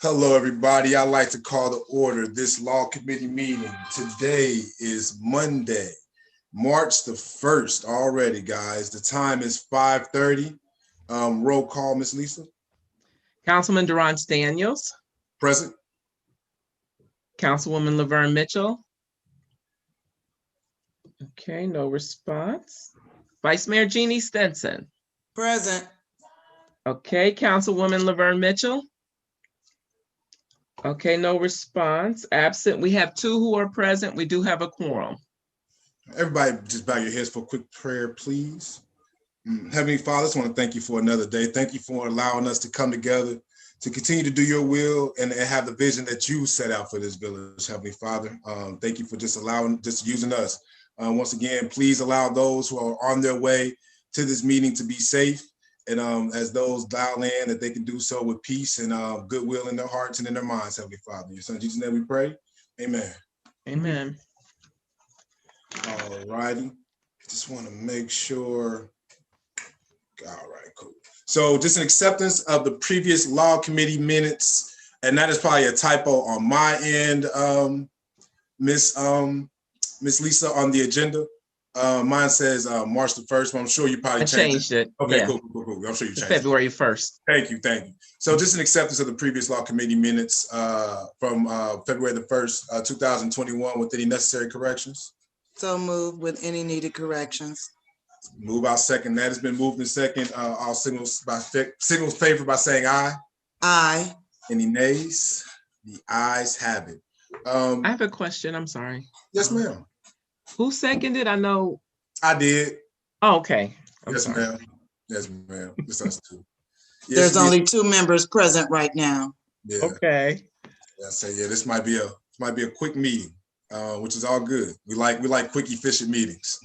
Hello, everybody. I'd like to call to order this law committee meeting. Today is Monday, March the 1st already, guys. The time is 5:30. Roll call, Ms. Lisa. Councilman Durance Daniels. Present. Councilwoman Laverne Mitchell. Okay, no response. Vice Mayor Jeannie Stinson. Present. Okay, Councilwoman Laverne Mitchell. Okay, no response. Absent. We have two who are present. We do have a quorum. Everybody just bow your heads for a quick prayer, please. Heavenly Father, I just want to thank you for another day. Thank you for allowing us to come together to continue to do your will and have the vision that you set out for this village, Heavenly Father. Thank you for just using us. Once again, please allow those who are on their way to this meeting to be safe. And as those dial in, that they can do so with peace and goodwill in their hearts and in their minds, Heavenly Father. In your son Jesus' name we pray. Amen. Amen. All righty. Just want to make sure. All right, cool. So just an acceptance of the previous law committee minutes. And that is probably a typo on my end, Miss Lisa, on the agenda. Mine says March the 1st, but I'm sure you probably changed it. Okay, yeah. cool. I'm sure you changed February 1st. Thank you. So just an acceptance of the previous law committee minutes from February the 1st, 2021 with any necessary corrections. So moved with any needed corrections. Move out second. That has been moved in second. All signals favor by saying aye. Aye. Any nays? The ayes have it. I have a question. I'm sorry. Yes, ma'am. Who seconded? I know. I did. Oh, okay. Yes, ma'am. Yes, ma'am. It's us too. Yes, There's only two members present right now. Yeah. Okay. Yeah. So yeah, this might be a quick meeting, which is all good. We like quick, efficient meetings.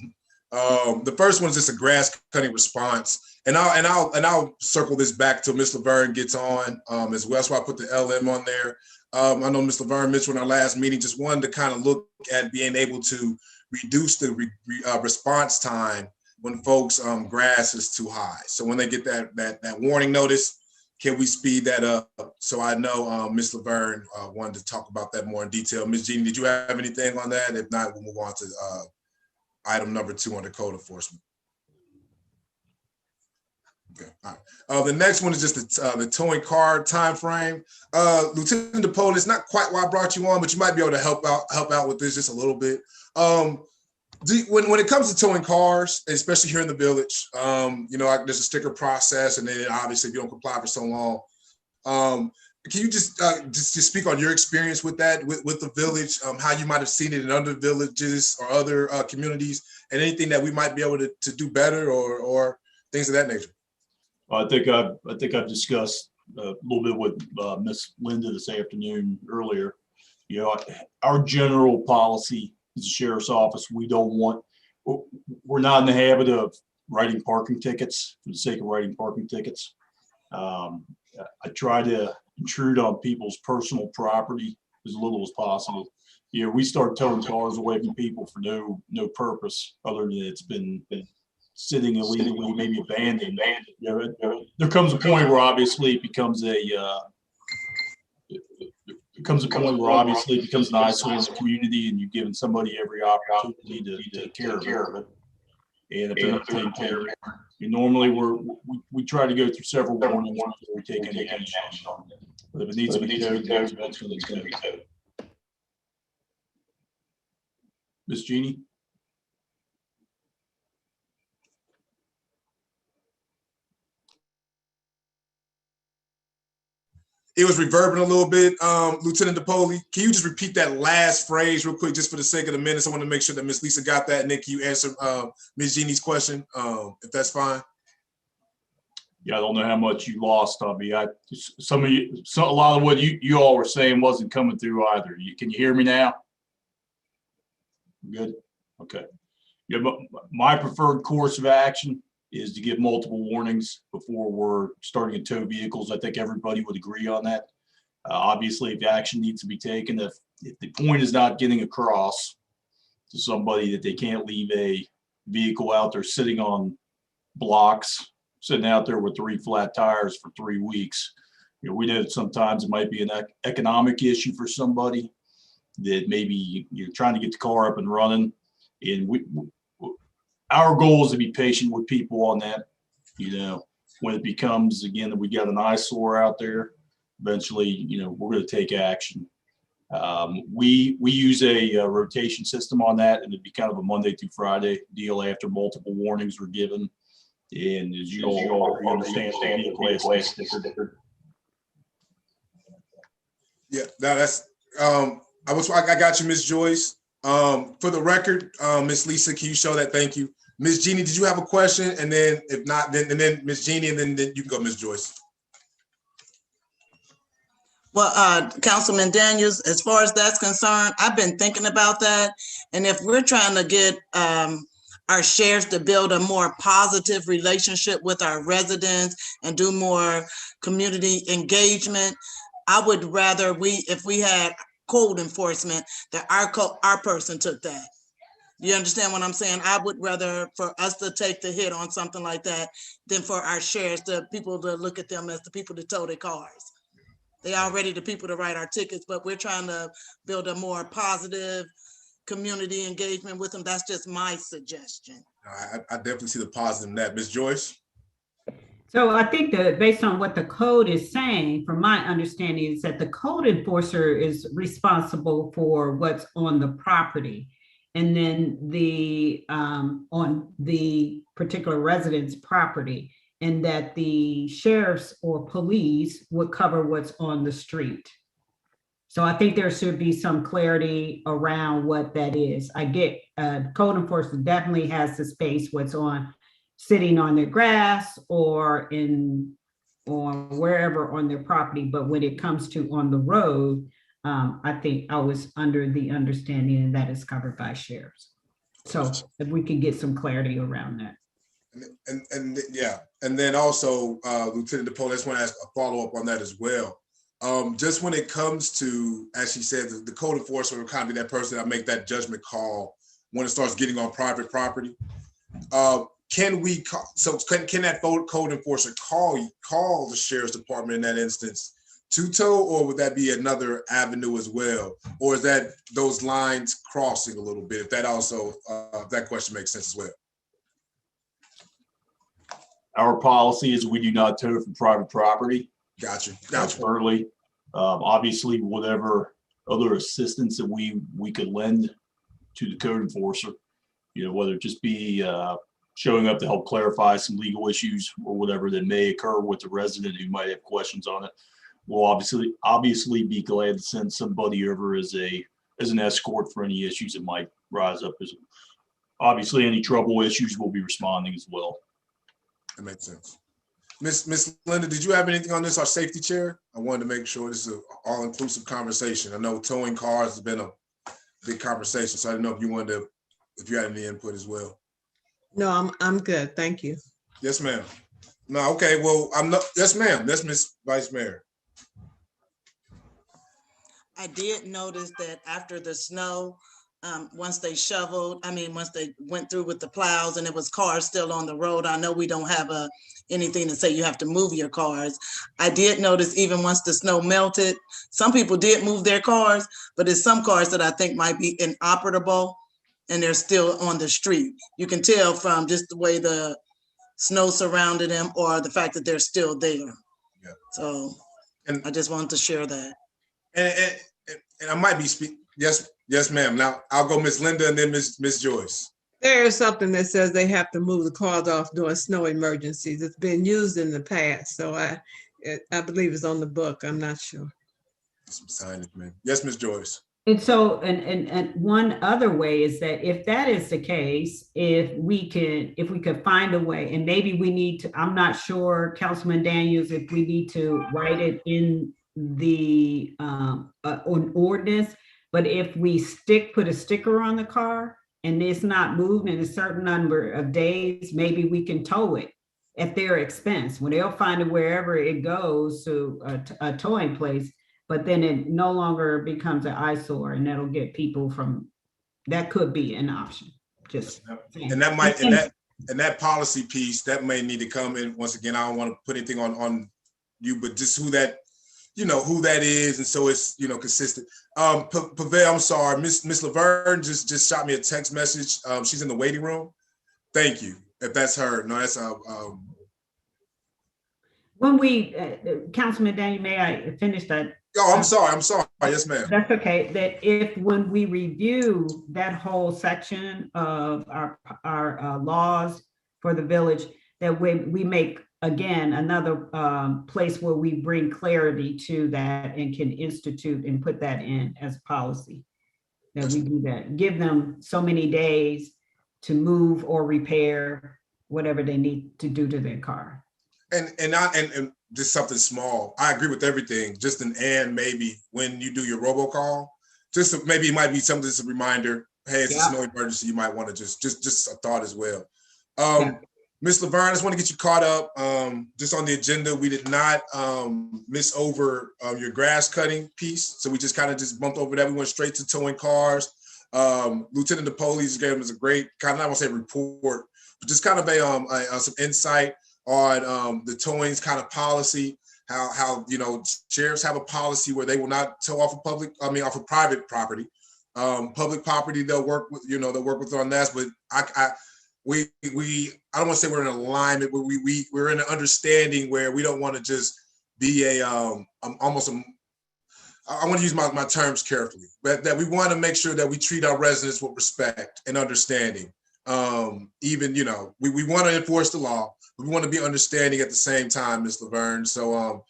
The first one is just a grass cutting response, and I'll circle this back till Ms. Laverne gets on as well. So I put the LM on there. I know Ms. Laverne Mitchell in our last meeting just wanted to kind of look at being able to reduce the response time when folks grass is too high. So when they get that warning notice, can we speed that up? So I know Ms. Laverne wanted to talk about that more in detail. Ms. Jeannie, did you have anything on that? If not, we'll move on to item number 2 under code enforcement. Okay. All right. The next one is just the towing car time frame. Lieutenant DePole, it's not quite why I brought you on, but you might be able to help out with this just a little bit. When it comes to towing cars, especially here in the village, there's a sticker process, and then obviously if you don't comply for so long, can you just speak on your experience with that, with the village, how you might have seen it in other villages or other communities, and anything that we might be able to do better or things of that nature? I think I've discussed a little bit with Miss Linda this afternoon earlier. Our general policy as a sheriff's office, we're not in the habit of writing parking tickets for the sake of writing parking tickets. I try to intrude on people's personal property as little as possible. We start towing cars away from people for no purpose other than it's been sitting illegally, maybe abandoned. There comes a point where obviously it becomes an eyesore in the community, and you've given somebody every opportunity to take care of it. And if they're not taking care of it, normally we try to go through several warnings before we take any action. But if it needs to be towed, eventually it's going to be towed. Miss Jeannie? It was reverbing a little bit, Lieutenant DePole. Can you just repeat that last phrase real quick, just for the sake of the minutes? I want to make sure that Miss Lisa got that, and then can you answer Miss Jeannie's question, if that's fine? Yeah, I don't know how much you lost on me. A lot of what you all were saying wasn't coming through either. Can you hear me now? Good. Okay. Yeah, but my preferred course of action is to give multiple warnings before we're starting to tow vehicles. I think everybody would agree on that. Obviously, if action needs to be taken, if the point is not getting across to somebody that they can't leave a vehicle out there sitting on blocks, sitting out there with 3 flat tires for 3 weeks, You know, we know that sometimes it might be an economic issue for somebody that maybe you're trying to get the car up and running. And our goal is to be patient with people on that. You know, when it becomes, again, that we got an eyesore out there, eventually, you know, we're going to take action. We use a rotation system on that, and it'd be kind of a Monday through Friday deal after multiple warnings were given. And as you all understand, Yeah, no, that's I got you, Miss Joyce. For the record, Miss Lisa, can you show that? Thank you. Miss Jeannie, did you have a question? And then if not, then Miss Jeannie, and then you can go, Miss Joyce. Well, Councilman Daniels, as far as that's concerned, I've been thinking about that. And if we're trying to get our sheriffs to build a more positive relationship with our residents and do more community engagement, I would rather if we had code enforcement, that our person took that. You understand what I'm saying? I would rather for us to take the hit on something like that than for our sheriffs, the people to look at them as the people to tow their cars. They already the people to write our tickets, but we're trying to build a more positive community engagement with them. That's just my suggestion. I definitely see the positive in that. Ms. Joyce? So I think that based on what the code is saying, from my understanding, is that the code enforcer is responsible for what's on the property. And then on the particular resident's property, and that the sheriffs or police would cover what's on the street. So I think there should be some clarity around what that is. I get code enforcement definitely has the space what's on sitting on their grass or wherever on their property. But when it comes to on the road, I think I was under the understanding that is covered by sheriffs. So if we could get some clarity around that. And yeah, and then also Lieutenant DePaul, I just want to ask a follow-up on that as well. Just when it comes to, as she said, the code enforcer will kind of be that person that make that judgment call when it starts getting on private property. Can that code enforcer call the sheriff's department in that instance to tow, or would that be another avenue as well? Or is that those lines crossing a little bit? If that also, that question makes sense as well. Our policy is we do not tow from private property. Gotcha. Currently, obviously, whatever other assistance that we could lend to the code enforcer, you know, whether it just be showing up to help clarify some legal issues or whatever that may occur with the resident who might have questions on it, we'll obviously be glad to send somebody over as an escort for any issues that might rise up. As obviously any trouble issues, we'll be responding as well. That makes sense. Miss Linda, did you have anything on this, our safety chair? I wanted to make sure this is an all-inclusive conversation. I know towing cars has been a big conversation, so I didn't know if you had any input as well. No, I'm good. Thank you. Yes, ma'am. No, okay. Well, I'm not. Yes, ma'am. That's Miss Vice Mayor. I did notice that after the snow, once they went through with the plows and it was cars still on the road. I know we don't have anything to say you have to move your cars. I did notice even once the snow melted, some people did move their cars, but there's some cars that I think might be inoperable and they're still on the street. You can tell from just the way the snow surrounded them or the fact that they're still there. Yeah. So I just wanted to share that. And I might be speaking. Yes, ma'am. Now I'll go Miss Linda and then Miss Joyce. There is something that says they have to move the cars off during snow emergencies. It's been used in the past, so I believe it's on the book. I'm not sure. Some signage, man. Yes, Miss Joyce. And so, and one other way is that if that is the case, if we could find a way, and maybe we need to, I'm not sure, Councilman Daniels, if we need to write it in the on ordinance, but if we put a sticker on the car and it's not moved in a certain number of days, maybe we can tow it at their expense. When they'll find it wherever it goes to a towing place, but then it no longer becomes an eyesore, and that'll get people from. That could be an option. Just and that might and that policy piece that may need to come in. Once again, I don't want to put anything on you, but just who that who that is, and so it's consistent. Pavel, I'm sorry, Miss Laverne just shot me a text message. She's in the waiting room. Thank you. If that's her, no, that's When we, Councilman Daniel, may I finish that? Oh, I'm sorry. Yes, ma'am. That's okay. That if when we review that whole section of our laws for the village, that we make again another place where we bring clarity to that and can institute and put that in as policy. That we do that. Give them so many days to move or repair whatever they need to do to their car. And just something small. I agree with everything. Just and maybe when you do your robocall, maybe it might be something that's a reminder. Hey, it's a snow emergency. You might want to just a thought as well. Ms. Laverne, I just want to get you caught up. Just on the agenda, we did not miss over your grass cutting piece, so we just kind of just bumped over that. We went straight to towing cars. Lieutenant DePoli gave us a great kind of, I won't say report, but just kind of some insight on the towing's kind of policy, how sheriffs have a policy where they will not tow off of private property. Public property, they'll work with on that, but I don't want to say we're in alignment, but we're in an understanding where we don't want to just be I want to use my terms carefully, but that we want to make sure that we treat our residents with respect and understanding. Even, we want to enforce the law, but we want to be understanding at the same time, Ms. Laverne. So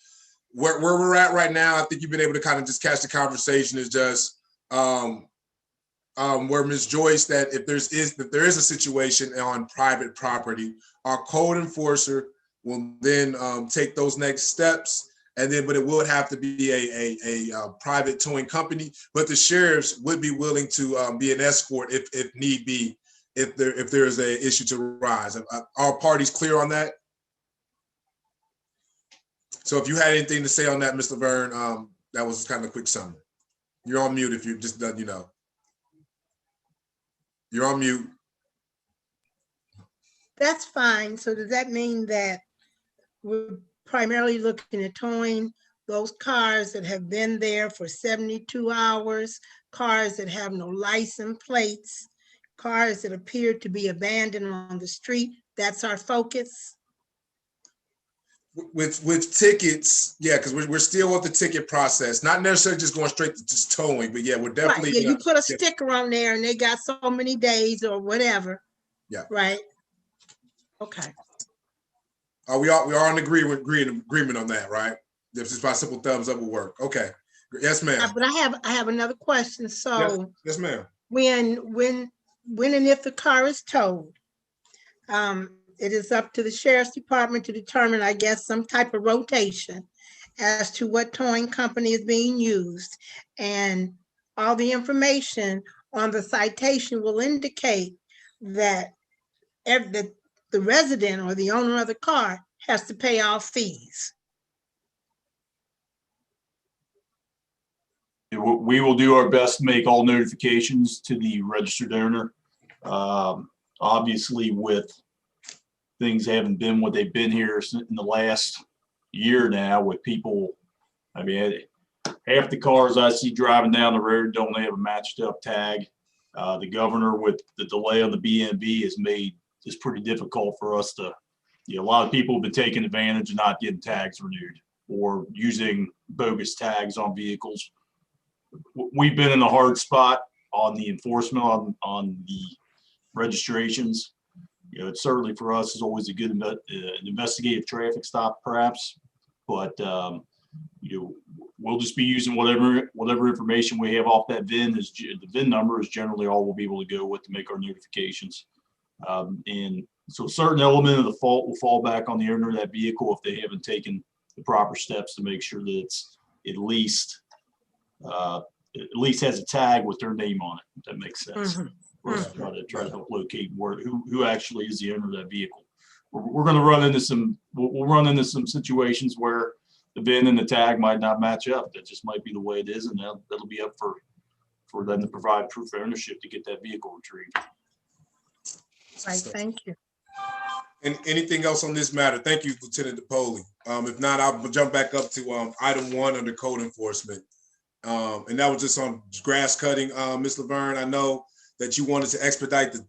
where we're at right now, I think you've been able to kind of just catch the conversation is just where Ms. Joyce, that if there is a situation on private property, our code enforcer will then take those next steps. And then, but it would have to be a private towing company, but the sheriffs would be willing to be an escort if need be, if there is an issue to rise. Are parties clear on that? So if you had anything to say on that, Mr. Laverne, that was kind of a quick summary. You're on mute if you've just done, You're on mute. That's fine. So does that mean that we're primarily looking at towing those cars that have been there for 72 hours, cars that have no license plates, cars that appear to be abandoned on the street? That's our focus? With tickets, yeah, because we're still with the ticket process, not necessarily just going straight to just towing, but yeah, we're definitely. Right. Yeah, you put a sticker on there and they got so many days or whatever. Yeah. Right. Okay. We are in agreement on that, right? If just by simple thumbs up will work. Okay. Yes, ma'am. But I have another question. So yes, ma'am. When and if the car is towed, it is up to the sheriff's department to determine, I guess, some type of rotation as to what towing company is being used. And all the information on the citation will indicate that the resident or the owner of the car has to pay all fees. We will do our best to make all notifications to the registered owner. Obviously, with things haven't been what they've been here in the last year now, with people, I mean, half the cars I see driving down the road don't have a matched up tag. The governor, with the delay on the BNB, has made this pretty difficult for us to, a lot of people have been taking advantage of not getting tags renewed or using bogus tags on vehicles. We've been in a hard spot on the enforcement on the registrations. It's certainly for us is always a good investigative traffic stop, perhaps, but we'll just be using whatever information we have off that VIN. The VIN number is generally all we'll be able to go with to make our notifications. And so a certain element of the fault will fall back on the owner of that vehicle if they haven't taken the proper steps to make sure that it's at least has a tag with their name on it, if that makes sense. Mm-hmm. For us to try to help locate who actually is the owner of that vehicle. We're going to run into we'll run into some situations where the VIN and the tag might not match up. That just might be the way it is, and that'll be up for them to provide proof of ownership to get that vehicle retrieved. Right, thank you. And anything else on this matter? Thank you, Lieutenant DePoli. If not, I'll jump back up to item 1 under code enforcement. And that was just on grass cutting. Ms. Laverne, I know that you wanted to expedite the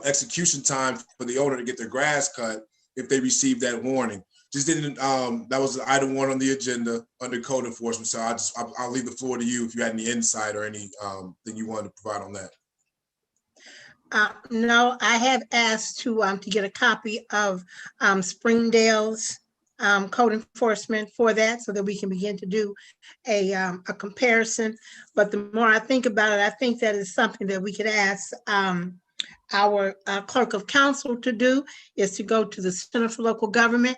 execution time for the owner to get their grass cut if they receive that warning. Just didn't, that was item 1 on the agenda under code enforcement. So I'll leave the floor to you if you had any insight or any thing you wanted to provide on that. No, I have asked to get a copy of Springdale's code enforcement for that so that we can begin to do a comparison. But the more I think about it, I think that is something that we could ask our clerk of council to do, is to go to the Center for Local Government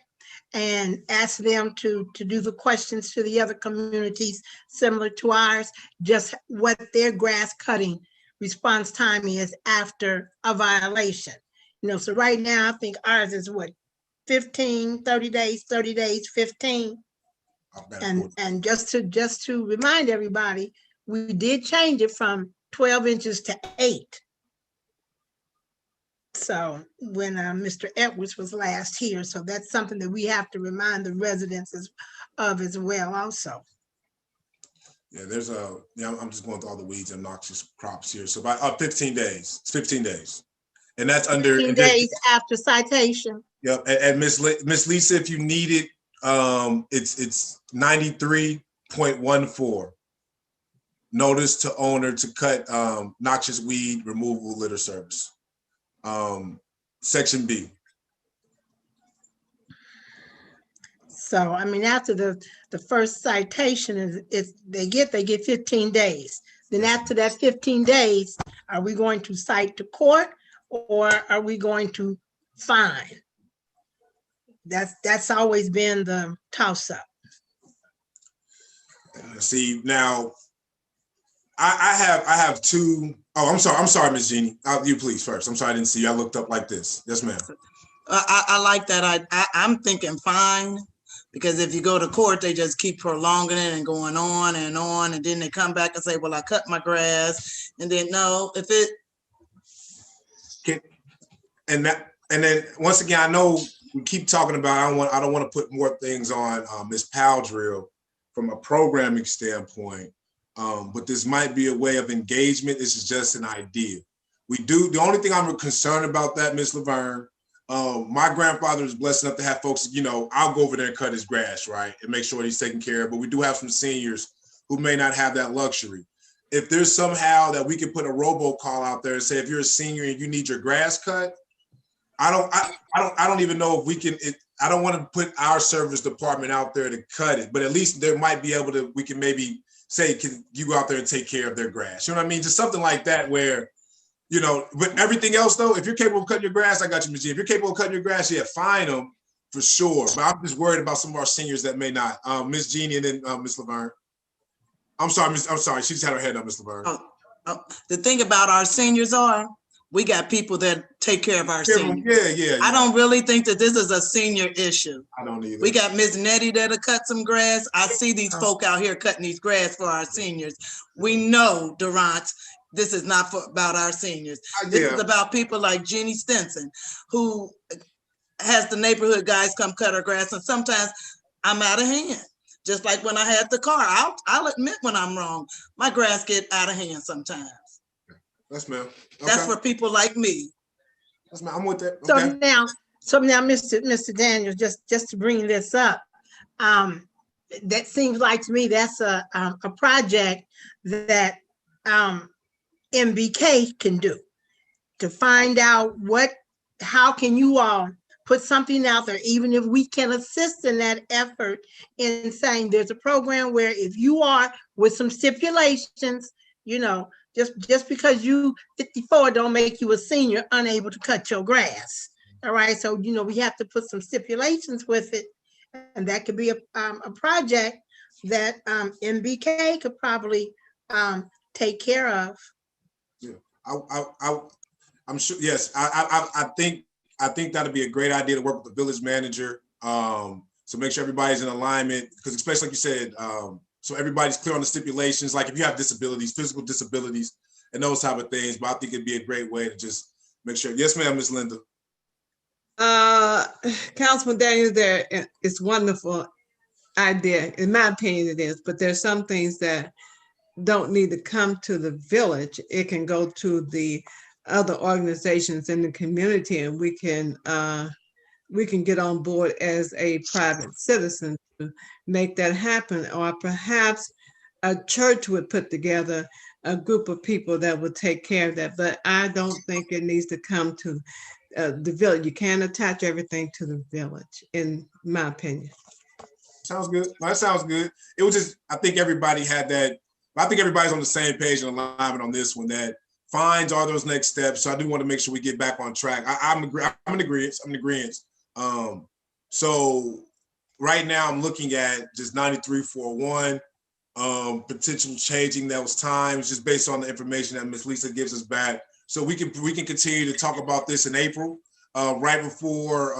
and ask them to do the questions to the other communities similar to ours, just what their grass cutting response time is after a violation. So right now, I think ours is what, 15, 30 days, 30 days, 15. And just to remind everybody, we did change it from 12 inches to 8. So when Mr. Edwards was last here, so that's something that we have to remind the residents of as well also. Yeah, there's I'm just going through all the weeds and noxious crops here. So about 15 days, it's 15 days. And that's under 15 days after citation. Yep, and Miss Lisa, if you need it, it's 93.14. Notice to owner to cut noxious weed removal litter service. Section B. So I mean, after the first citation they get 15 days. Then after that 15 days, are we going to cite to court or are we going to fine? That's always been the toss-up. See, now I have two. Oh, I'm sorry, Ms. Jeannie. You please first. I'm sorry, I didn't see you. I looked up like this. Yes, ma'am. I like that. I'm thinking fine, because if you go to court, they just keep prolonging it and going on, and then they come back and say, well, I cut my grass, and then no, if it. And then once again, I know we keep talking about, I don't want to put more things on Ms. Powdrill from a programming standpoint, but this might be a way of engagement. This is just an idea. The only thing I'm concerned about that, Ms. Laverne, my grandfather is blessed enough to have folks, I'll go over there and cut his grass, right? And make sure he's taken care of, but we do have some seniors who may not have that luxury. If there's somehow that we can put a robocall out there and say, if you're a senior and you need your grass cut, I don't even know if we can. I don't want to put our service department out there to cut it, but at least there might be able to. We can maybe say, "Can you go out there and take care of their grass?" You know what I mean? Just something like that, where, But everything else, though, if you're capable of cutting your grass, I got you, Ms. G. If you're capable of cutting your grass, yeah, fine them for sure. But I'm just worried about some of our seniors that may not. Ms. Jeannie and then Ms. Laverne. I'm sorry. She just had her head up, Ms. Laverne. The thing about our seniors we got people that take care of our seniors. Yeah. I don't really think that this is a senior issue. I don't either. We got Ms. Nettie that'll cut some grass. I see these folk out here cutting these grass for our seniors. We know, Durant, this is not about our seniors. This is about people like Jeannie Stinson, who has the neighborhood guys come cut her grass, and sometimes I'm out of hand. Just like when I had the car, I'll admit when I'm wrong. My grass get out of hand sometimes. Yes, ma'am. Okay. That's for people like me. Yes, ma'am. I'm with that. Okay. So now, Mr. Daniels, just to bring this up, that seems like to me that's a project that MBK can do, to find out how can you all put something out there, even if we can assist in that effort, in saying there's a program where if you are with some stipulations, just because you 54 don't make you a senior unable to cut your grass. All right. So, we have to put some stipulations with it. And that could be a project that MBK could probably take care of. Yeah, I'm sure. Yes, I think that'd be a great idea to work with the village manager. So make sure everybody's in alignment, because especially like you said, so everybody's clear on the stipulations. Like if you have disabilities, physical disabilities, and those type of things. But I think it'd be a great way to just make sure. Yes, ma'am, Ms. Linda. Councilman Daniels, it's wonderful idea. In my opinion, it is, but there's some things that don't need to come to the village. It can go to the other organizations in the community, and we can get on board as a private citizen to make that happen. Or perhaps a church would put together a group of people that would take care of that. But I don't think it needs to come to the village. You can't attach everything to the village, in my opinion. Sounds good. Well, that sounds good. It was just, I think everybody had that. I think everybody's on the same page and alignment on this one, that fines are those next steps. So I do want to make sure we get back on track. I'm in agreement. So right now I'm looking at just 9341, potential changing those times just based on the information that Ms. Lisa gives us back. So we can continue to talk about this in April, right before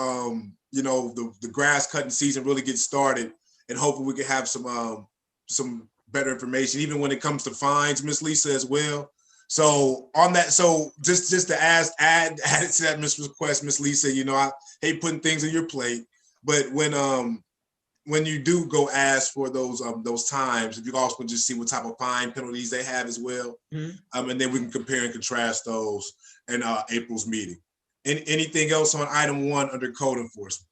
the grass cutting season really gets started, and hopefully we can have some better information, even when it comes to fines, Ms. Lisa, as well. So on that, so just to add to that request, Ms. Lisa, I hate putting things on your plate, but when you do go ask for those times, if you also can just see what type of fine penalties they have as well, and then we can compare and contrast those in April's meeting. Anything else on item 1 under code enforcement?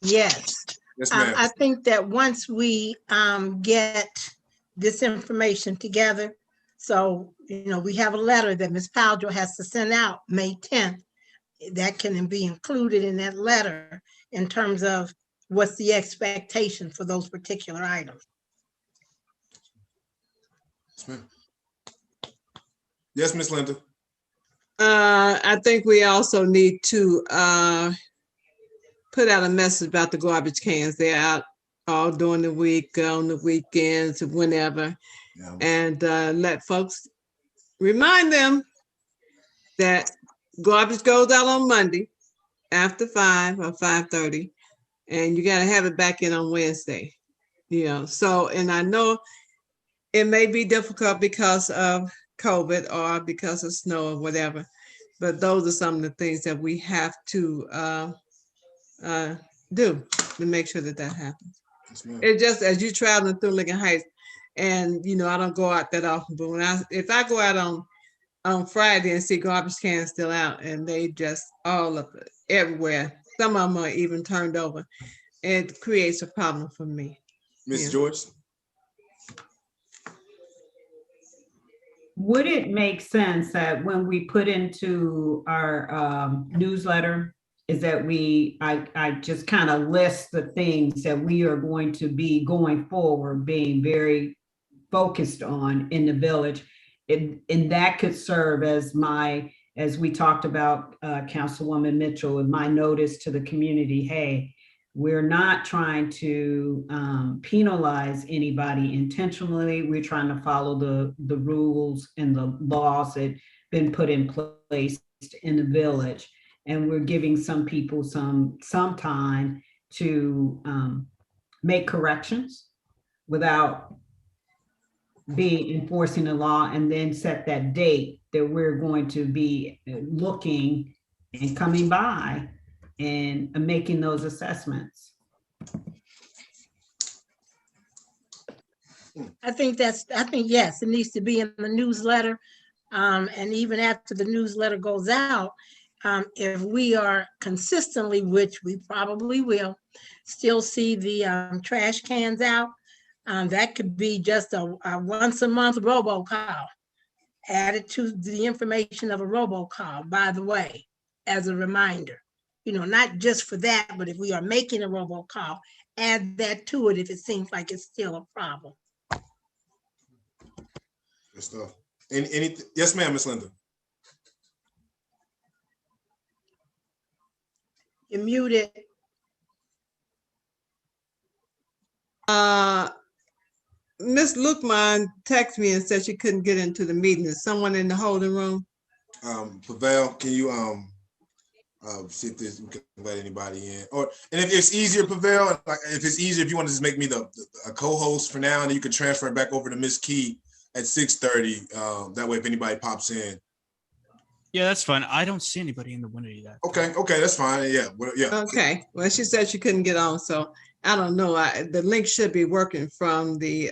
Yes. Yes, ma'am. I think that once we get this information together, so we have a letter that Ms. Powell has to send out May 10th. That can be included in that letter in terms of what's the expectation for those particular items. Yes, ma'am. Yes, Ms. Linda. I think we also need to put out a message about the garbage cans. They're out all during the week, on the weekends, whenever, and let folks, remind them that garbage goes out on Monday after 5 or 5:30, and you got to have it back in on Wednesday. So, and I know it may be difficult because of COVID or because of snow or whatever, but those are some of the things that we have to do to make sure that happens. It's just as you traveling through Lincoln Heights, and I don't go out that often, but if I go out on Friday and see garbage cans still out, and they just all up everywhere, some of them are even turned over, it creates a problem for me. Ms. George? Would it make sense that when we put into our newsletter, is that I just kind of list the things that we are going to be going forward, being very focused on in the village, and that could serve as as we talked about, Councilwoman Mitchell, and my notice to the community, hey, we're not trying to penalize anybody intentionally. We're trying to follow the rules and the laws that have been put in place in the village. And we're giving some people some time to make corrections without enforcing the law, and then set that date that we're going to be looking and coming by and making those assessments. I think yes, it needs to be in the newsletter. And even after the newsletter goes out, if we are consistently, which we probably will, still see the trash cans out, that could be just a once a month robocall added to the information of a robocall, by the way, as a reminder. Not just for that, but if we are making a robocall, add that to it if it seems like it's still a problem. Good stuff. Yes, ma'am, Ms. Linda. You're muted. Miss Lukman texted me and said she couldn't get into the meeting. Is someone in the holding room? Pavel, can you see if we can let anybody in? And if it's easier, Pavel, if it's easier, if you want to just make me a co-host for now, and then you can transfer it back over to Miss Key at 6:30. That way, if anybody pops in. Yeah, that's fine. I don't see anybody in the window that. Okay, that's fine. Yeah, yeah. Okay, well, she said she couldn't get on, so I don't know. The link should be working from the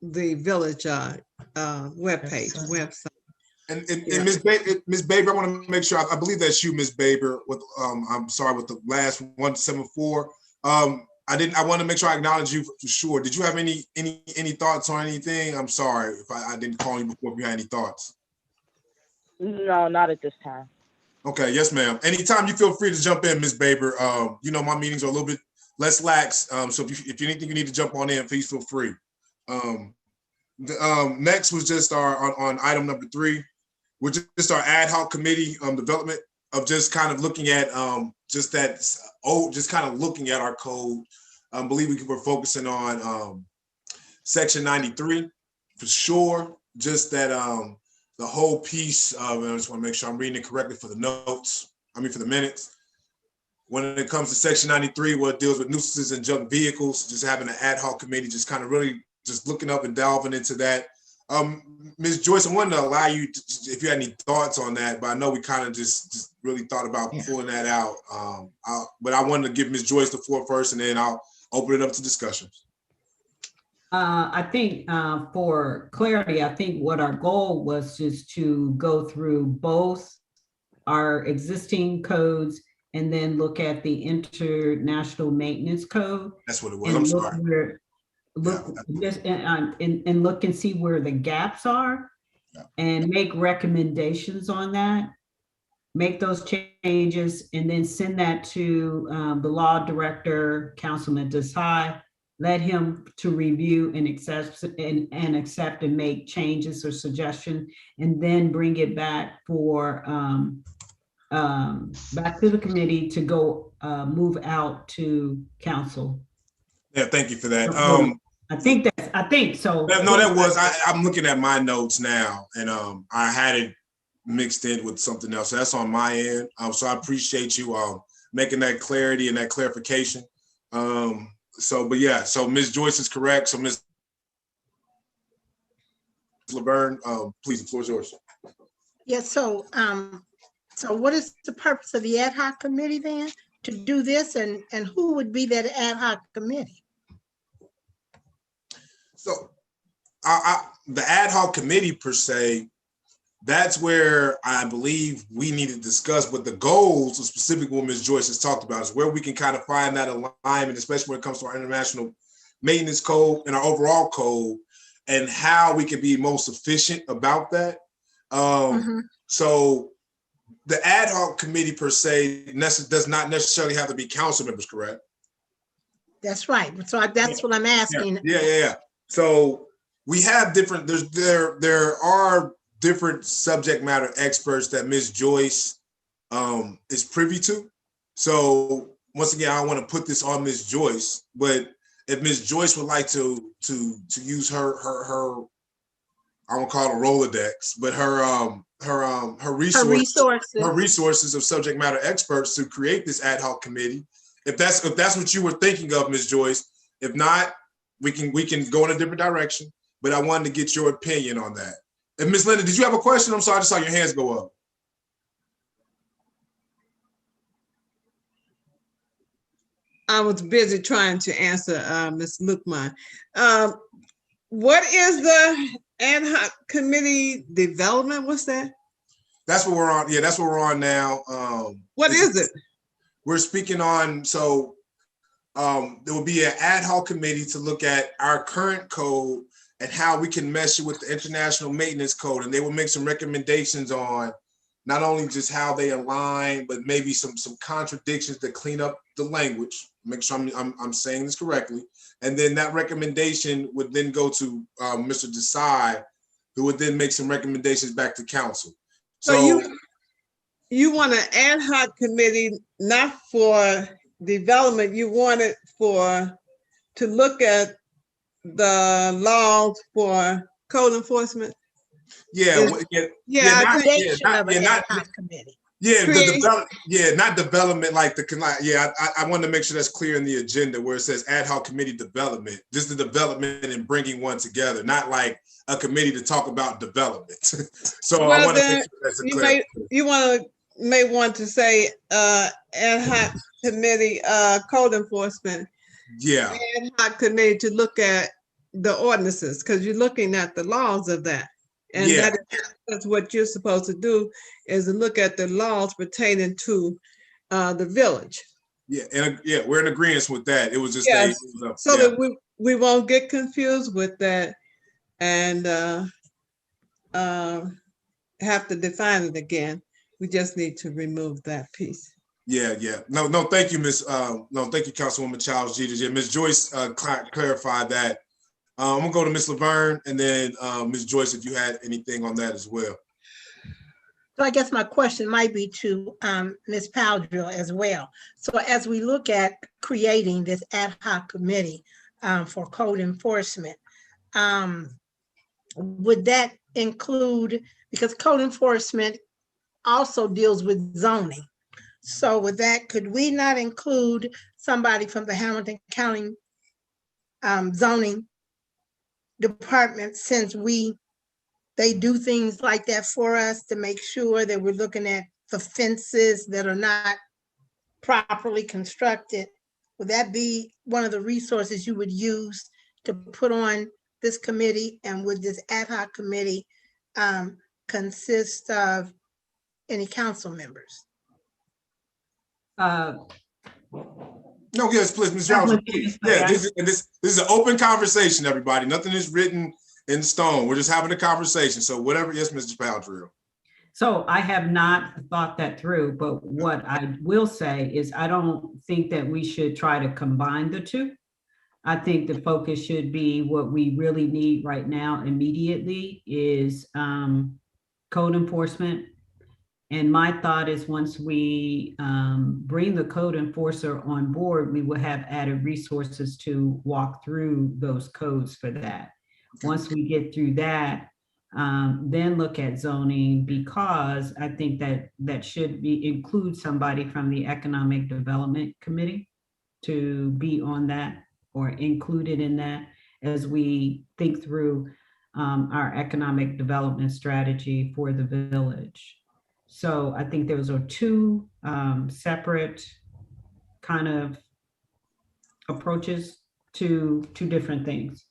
village website. And Yeah. Ms. Baber, I want to make sure. I believe that's you, Ms. Baber. With I'm sorry, with the last 174. I want to make sure I acknowledge you for sure. Did you have any thoughts on anything? I'm sorry if I didn't call you before. If you had any thoughts. No, not at this time. Okay, yes, ma'am. Anytime, you feel free to jump in, Ms. Baber. You know, my meetings are a little bit less lax. So if anything you need to jump on in, please feel free. Next was just on item number 3, which is just our ad hoc committee development of just kind of looking at just kind of looking at our code. I believe we're focusing on section 93 for sure. Just that the whole piece of, I just want to make sure I'm reading it correctly for the notes. For the minutes. When it comes to section 93, where it deals with nuisances and junk vehicles, just having an ad hoc committee, just kind of really just looking up and delving into that. Ms. Joyce, I wanted to allow you if you had any thoughts on that, but I know we kind of just really thought about pulling that out. But I wanted to give Ms. Joyce the floor first, and then I'll open it up to discussions. I think for clarity, I think what our goal was just to go through both our existing codes and then look at the international maintenance code. That's what it was. I'm sorry. And look and see where the gaps are and make recommendations on that. Make those changes and then send that to the law director, Councilman Desai. Let him to review and accept and make changes or suggestions, and then bring it back for back to the committee to go move out to council. Yeah, thank you for that. I think so. No, that was, I'm looking at my notes now, and I had it mixed in with something else. So that's on my end. So I appreciate you making that clarity and that clarification. So Ms. Joyce is correct. So Ms. Laverne, please, the floor is yours. Yes, so what is the purpose of the ad hoc committee then? To do this, and who would be that ad hoc committee? So the ad hoc committee per se, that's where I believe we need to discuss what the goals, specifically what Ms. Joyce has talked about, is where we can kind of find that alignment, especially when it comes to our international maintenance code and our overall code, and how we can be most efficient about that. So the ad hoc committee per se does not necessarily have to be council members, correct? That's right. So that's what I'm asking. Yeah. So we have different, there are different subject matter experts that Ms. Joyce is privy to. So once again, I want to put this on Ms. Joyce, but if Ms. Joyce would like to use her I won't call it a Rolodex, but her resources of subject matter experts to create this ad hoc committee. If that's what you were thinking of, Ms. Joyce. If not, we can go in a different direction. But I wanted to get your opinion on that. And Ms. Linda, did you have a question? I'm sorry, I just saw your hands go up. I was busy trying to answer Ms. Lookman. What is the ad hoc committee development? What's that? That's what we're on. Yeah, that's what we're on now. What is it? We're speaking on, so there will be an ad hoc committee to look at our current code and how we can mesh it with the international maintenance code. And they will make some recommendations on not only just how they align, but maybe some contradictions that clean up the language, make sure I'm saying this correctly. And then that recommendation would then go to Mr. Desai, who would then make some recommendations back to council. So you want an ad hoc committee, not for development, you want it to look at the laws for code enforcement? Not Yeah, Create- not development like I want to make sure that's clear in the agenda where it says ad hoc committee development, just the development and bringing one together, not like a committee to talk about development. So I Well, want to then make sure that's a you clear. may want to say ad hoc committee, code enforcement, Yeah, ad hoc committee to look at the ordinances, because you're looking at the laws of that. And Yeah. that's what you're supposed to do, is to look at the laws pertaining to the village. yeah, and we're in agreement with that. It was just Yes. So yeah. that we won't get confused with that and have to define it again. We just need to remove that piece. Yeah. No, thank you, thank you, Councilwoman Childs Jeters. Yeah, Ms. Joyce clarified that. I'm gonna go to Ms. Laverne and then Ms. Joyce, if you had anything on that as well. So I guess my question might be to Ms. Powdrill as well. So as we look at creating this ad hoc committee for code enforcement, would that include, because code enforcement also deals with zoning. So with that, could we not include somebody from the Hamilton County zoning department, since they do things like that for us to make sure that we're looking at the fences that are not properly constructed? Would that be one of the resources you would use to put on this committee? And would this ad hoc committee consist of any council members? No, yes, please, Ms. Jones, please. Yeah, this is an open conversation, everybody. Nothing is written in stone. We're just having a conversation. So whatever, yes, Mr. Powdrill. So I have not thought that through, but what I will say is I don't think that we should try to combine the two. I think the focus should be what we really need right now immediately is code enforcement. And my thought is once we bring the code enforcer on board, we will have added resources to walk through those codes for that. Once we get through that, then look at zoning, because I think that should include somebody from the Economic Development Committee to be on that or included in that as we think through our economic development strategy for the village. So I think those are two separate kind of approaches to two different things.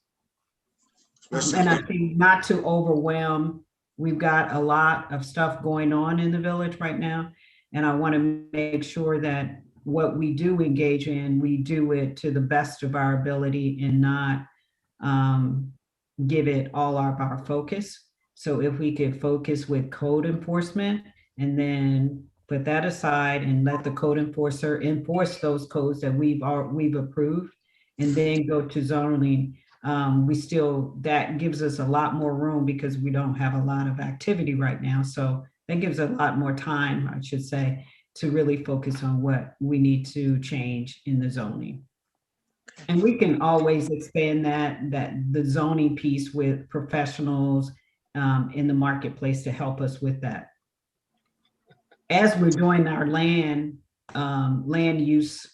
And I think not to overwhelm, we've got a lot of stuff going on in the village right now. And I want to make sure that what we do engage in, we do it to the best of our ability and not give it all of our focus. So if we could focus with code enforcement and then put that aside and let the code enforcer enforce those codes that we've approved, and then go to zoning, that gives us a lot more room because we don't have a lot of activity right now. So that gives a lot more time, I should say, to really focus on what we need to change in the zoning. And we can always expand that the zoning piece with professionals in the marketplace to help us with that. As we're doing our land use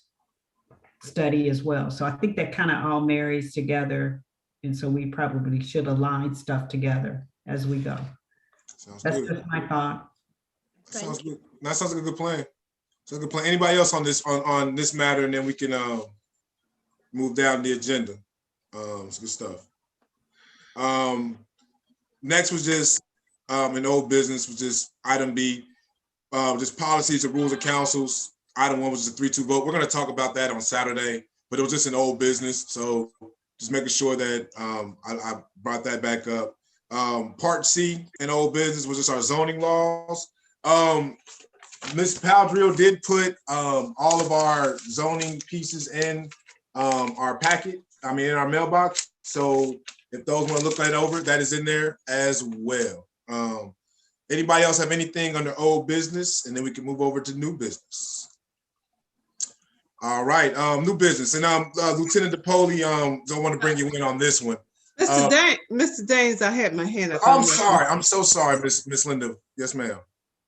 study as well. So I think that kind of all marries together. And so we probably should align stuff together as we go. That's just my thought. Sounds good. That sounds like a good plan. Sounds like a good plan. Anybody else on this matter, and then we can move down the agenda. It's good stuff. Next was just an old business, was just item B, just policies and rules of councils. Item 1 was just a 3-2 vote. We're going to talk about that on Saturday, but it was just an old business. So just making sure that I brought that back up. Part C in old business was just our zoning laws. Ms. Powdrill did put all of our zoning pieces in our packet, in our mailbox. So if those want to look that over, that is in there as well. Anybody else have anything under old business? And then we can move over to new business. All right, new business. And Lieutenant DePoli, don't want to bring you in on this one. Mr. Daines, I had my hand up. I'm sorry. I'm so sorry, Miss Linda. Yes, ma'am.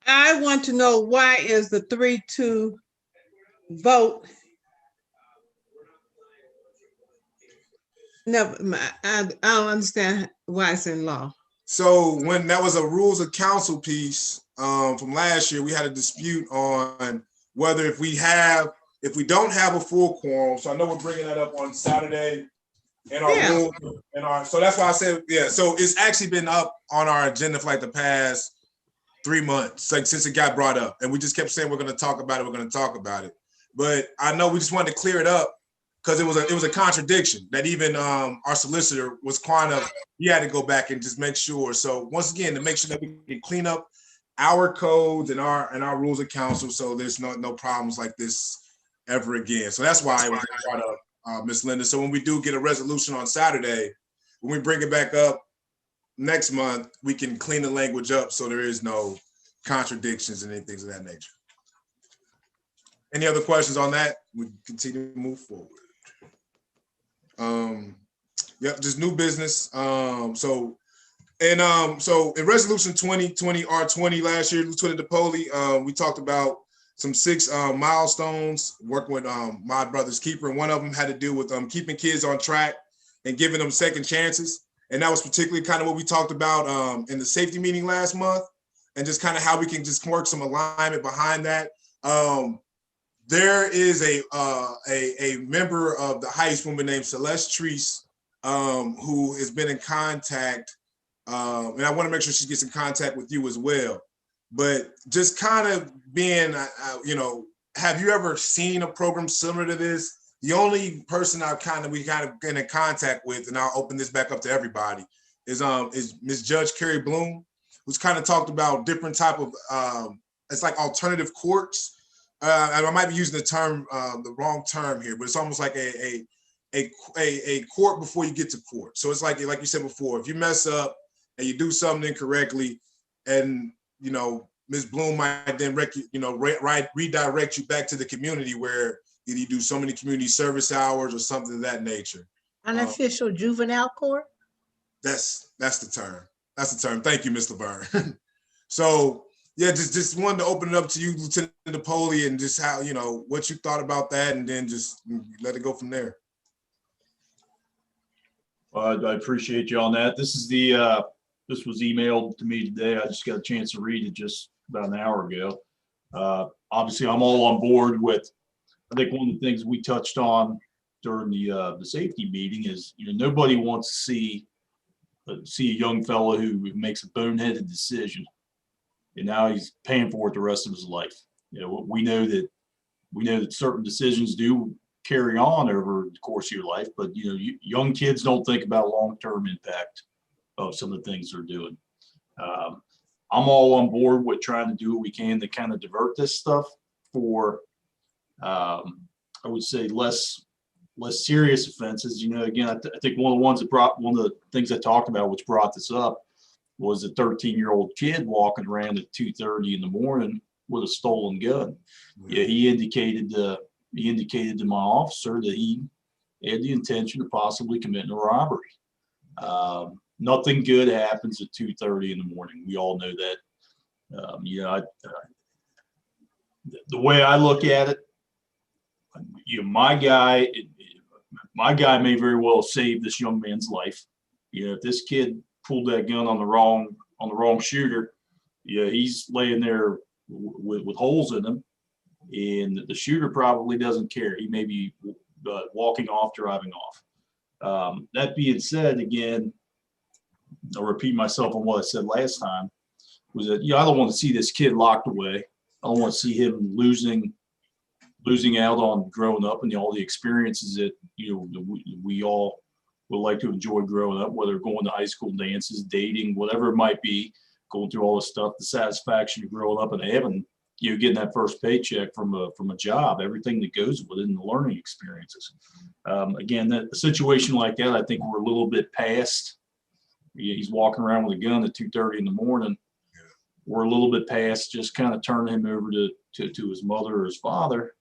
I want to know, why is the 3-2 vote? Never, I don't understand why it's in law. So when that was a rules of council piece from last year, we had a dispute on whether if we don't have a full quorum. So I know we're bringing that up on Saturday in our room, so that's why I said, yeah. So it's actually been up on our agenda for like the past 3 months, like since it got brought up, and we just kept saying we're going to talk about it. We're going to talk about it, but I know we just wanted to clear it up because it was a contradiction that even our solicitor was he had to go back and just make sure. So once again, to make sure that we can clean up our codes and our rules of council, so there's no problems like this ever again. So that's why it was brought up. Ms. Linda. So when we do get a resolution on Saturday, when we bring it back up next month, we can clean the language up so there is no contradictions and anything of that nature. Any other questions on that? We continue to move forward. Yep, just new business. So in resolution 2020 R20 last year, Lieutenant DePoli, we talked about some 6 milestones working with my brother's keeper, and one of them had to do with keeping kids on track and giving them second chances. And that was particularly kind of what we talked about in the safety meeting last month, and just kind of how we can just work some alignment behind that. There is a member of the Heights woman named Celeste Treese who has been in contact, and I want to make sure she gets in contact with you as well. But just kind of being, have you ever seen a program similar to this? The only person we kind of been in contact with, and I'll open this back up to everybody, is Ms. Judge Carrie Bloom, who's kind of talked about different type of, it's like alternative courts. And I might be using the wrong term here, but it's almost like a court before you get to court. So it's like you said before, if you mess up and you do something incorrectly, and Ms. Bloom might then redirect you back to the community where you do so many community service hours or something of that nature. Unofficial juvenile court? That's the term. That's the term. Thank you, Ms. Laverne. So yeah, just wanted to open it up to you, Lieutenant DePoli, and just how, what you thought about that, and then just let it go from there. I appreciate you on that. This is this was emailed to me today. I just got a chance to read it just about an hour ago. Obviously, I'm all on board with, I think one of the things we touched on during the safety meeting is, nobody wants to see a young fellow who makes a boneheaded decision, and now he's paying for it the rest of his life. We know that certain decisions do carry on over the course of your life, but young kids don't think about long-term impact of some of the things they're doing. I'm all on board with trying to do what we can to kind of divert this stuff for, I would say, less serious offenses. Again, I think one of the things I talked about, which brought this up, was a 13-year-old kid walking around at 2:30 in the morning with a stolen gun. Yeah, he indicated to my officer that he had the intention of possibly committing a robbery. Nothing good happens at 2:30 in the morning. We all know that. The way I look at it, my guy may very well save this young man's life. If this kid pulled that gun on the wrong shooter, he's laying there with holes in him, and the shooter probably doesn't care. He may be walking off, driving off. That being said, again, I'll repeat myself on what I said last time, was that I don't want to see this kid locked away. I don't want to see him losing out on growing up and all the experiences that we all would like to enjoy growing up, whether going to high school dances, dating, whatever it might be, going through all this stuff, the satisfaction of growing up and having, getting that first paycheck from a job, everything that goes with it, and the learning experiences. Again, a situation like that, I think we're a little bit past. He's walking around with a gun at 2:30 in the morning. We're a little bit past just kind of turning him over to his mother or his father.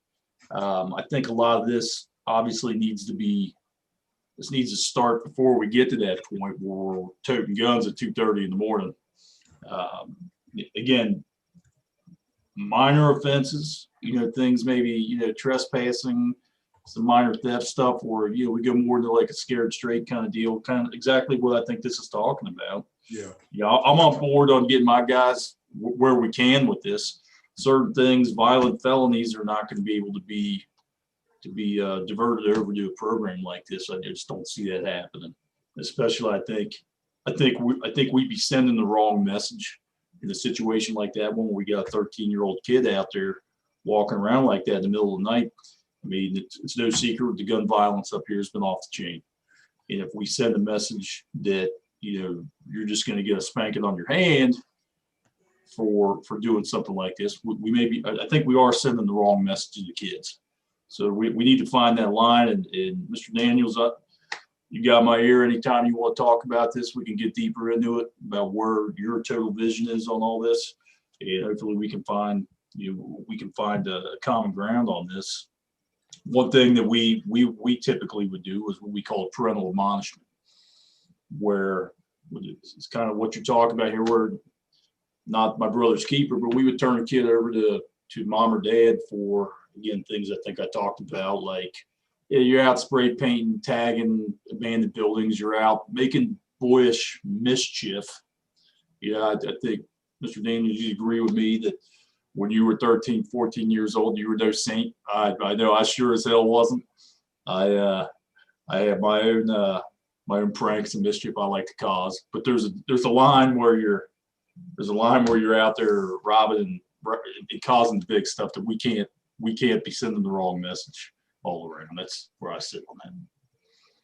I think a lot of this obviously needs to start before we get to that point where we're toting guns at 2:30 in the morning. Again, minor offenses, things maybe, trespassing, some minor theft stuff, or, we go more into like a scared straight kind of deal, kind of exactly what I think this is talking about. Yeah. I'm on board on getting my guys where we can with this. Certain things, violent felonies are not going to be able to be diverted over to a program like this. I just don't see that happening. Especially, I think we'd be sending the wrong message in a situation like that when we got a 13-year-old kid out there walking around like that in the middle of the night. I mean, it's no secret the gun violence up here has been off the chain. And if we send a message that, you're just going to get a spanking on your hand for doing something like this, I think we are sending the wrong message to the kids. So we need to find that line. And Mr. Daniels, you got my ear. Anytime you want to talk about this, we can get deeper into it about where your total vision is on all this. And hopefully we can find a common ground on this. One thing that we typically would do is what we call parental admonishment, where it's kind of what you're talking about here. We're not my brother's keeper, but we would turn a kid over to mom or dad for, again, things I think I talked about, like, you're out spray painting, tagging abandoned buildings, you're out making boyish mischief. I think, Mr. Daniels, you agree with me that when you were 13, 14 years old, you were no saint. I know I sure as hell wasn't. I have my own pranks and mischief I like to cause, but there's a line where you're out there robbing and causing the big stuff that we can't be sending the wrong message all around. That's where I sit on that.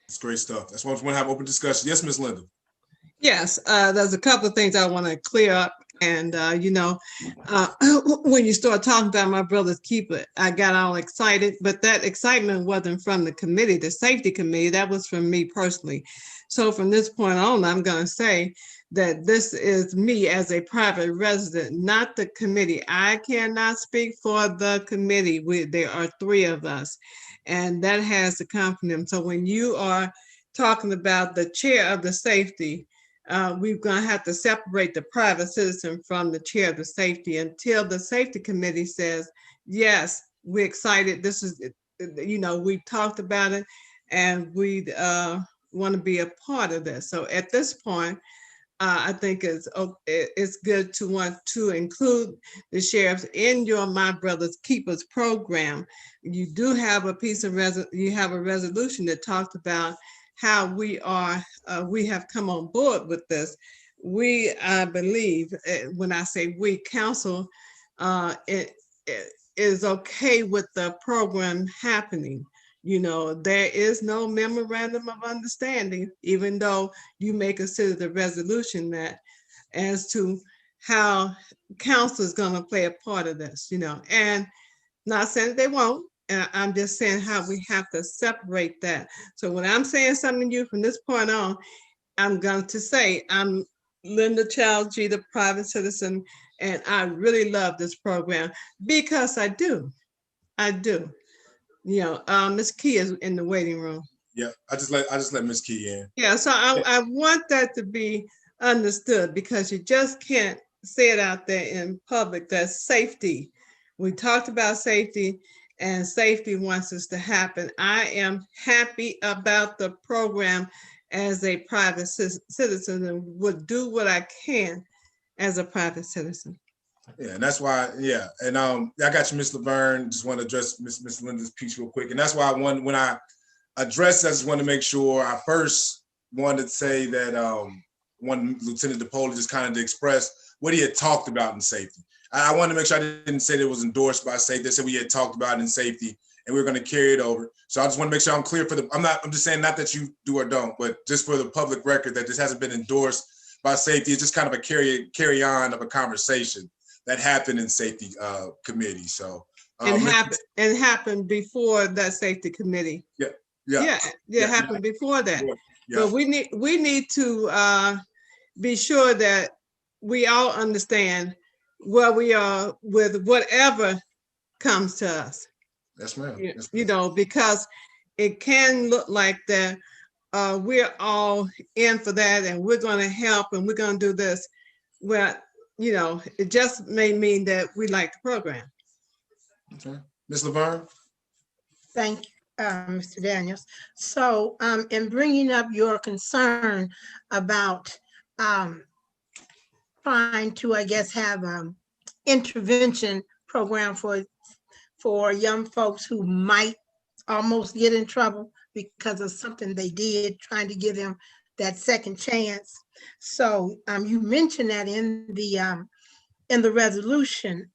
It's great stuff. That's why I want to have open discussion. Yes, Ms. Linda. Yes, there's a couple of things I want to clear up. And, when you start talking about my brother's keeper, I got all excited, but that excitement wasn't from the committee, the safety committee, that was from me personally. So from this point on, I'm going to say that this is me as a private resident, not the committee. I cannot speak for the committee. There are three of us, and that has to come from them. So when you are talking about the chair of the safety, we're going to have to separate the private citizen from the chair of the safety until the safety committee says, yes, we're excited. This is, we've talked about it and we want to be a part of this. So at this point, I think it's good to want to include the sheriffs in your My Brother's Keepers program. You do have a piece of you have a resolution that talks about how we have come on board with this. I believe, when I say we, council, it is okay with the program happening. There is no memorandum of understanding, even though you may consider the resolution that as to how council is going to play a part of this, and not saying that they won't. And I'm just saying how we have to separate that. So when I'm saying something to you from this point on, I'm going to say I'm Linda Child G, the private citizen, and I really love this program because I do. Ms. Key is in the waiting room. Yeah, I just let Ms. Key in. Yeah, so I want that to be understood because you just can't say it out there in public. That's safety. We talked about safety. And safety wants us to happen. I am happy about the program as a private citizen and would do what I can as a private citizen. Yeah, and that's why, yeah. And I got you, Ms. Laverne. Just want to address Ms. Linda's piece real quick. And that's why when I addressed, I just want to make sure I first wanted to say that one Lieutenant DePoli just kind of expressed what he had talked about in safety. I wanted to make sure I didn't say that it was endorsed by safety. They said we had talked about it in safety and we we're going to carry it over. So I just want to make sure I'm clear I'm just saying, not that you do or don't, but just for the public record that this hasn't been endorsed by safety. It's just kind of a carry on of a conversation that happened in safety committee. So it happened before that safety committee. Yeah. Happened before that. Yeah. But we need to be sure that we all understand where we are with whatever comes to us. Yes, ma'am. Because it can look like that we're all in for that and we're going to help and we're going to do this. Well, it just may mean that we like the program. Okay. Ms. Laverne? Thank you, Mr. Daniels. So in bringing up your concern about trying to, I guess, have intervention program for young folks who might almost get in trouble because of something they did, trying to give them that second chance. So you mentioned that in the resolution.